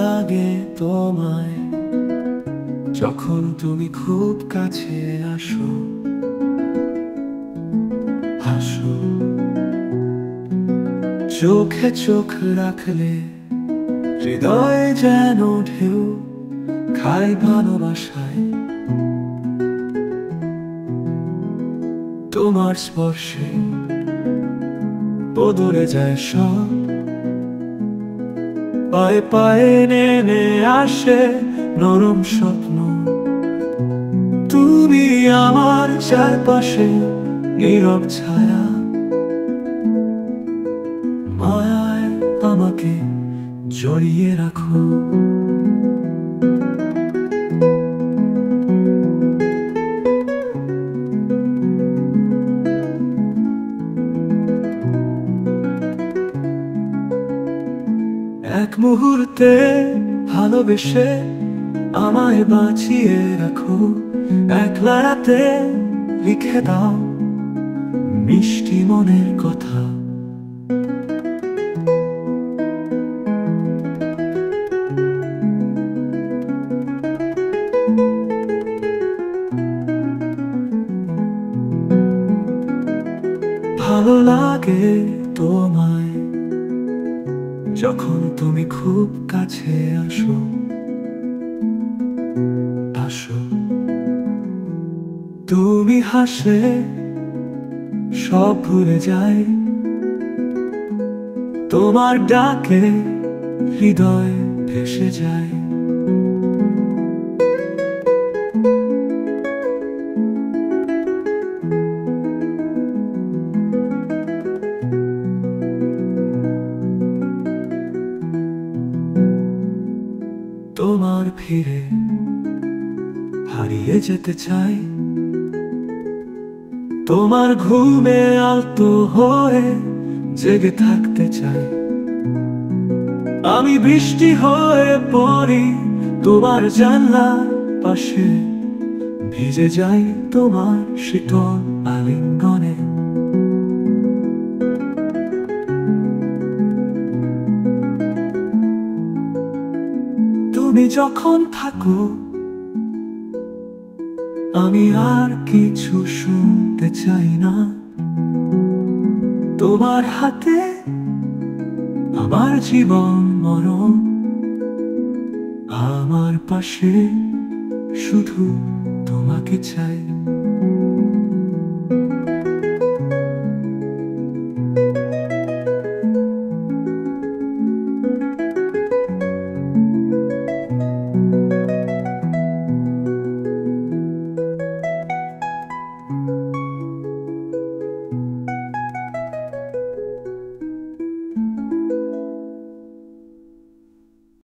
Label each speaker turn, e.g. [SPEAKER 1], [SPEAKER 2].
[SPEAKER 1] লাগে তোমায় যখন তুমি খুব কাছে আসো, হাসো, চোখে চোখ রাখলে হৃদয়ে যেন ঢেউ খাই ভালোবাসায়। তোমার স্পর্শে বদলে যায় সব, পায়ে পায়ে নেমে আসে নরম স্বপ্ন। তুমি আমার চারপাশে নীরব ছায়া, মায়ায় আমাকে জড়িয়ে রাখো। এক মুহূর্তে ভালোবেসে আমায় বাঁচিয়ে রাখো, একলা রাতে লিখে দাও মিষ্টি মনের কথা। ভালো লাগে তোমায় যখন তুমি খুব কাছে আসো, আসো, তুমি হাসলে সব ভুলে যায়, তোমার ডাকে হৃদয় ভেসে যায়। তোমার ফিরে হারিয়ে যেতে চাই, তোমার ঘুমে আলতো হয়ে জেগে থাকতে চাই। আমি বৃষ্টি হয়ে পড়ি তোমার জানলার পাশে, ভিজে যাই তোমার শীতল আলিঙ্গনে। তুমি যখন থাকো আমি আর কিছু শুনতে চাই না, তোমার হাতে আমার জীবন মরণ, আমার পাশে শুধু তোমাকে চাই।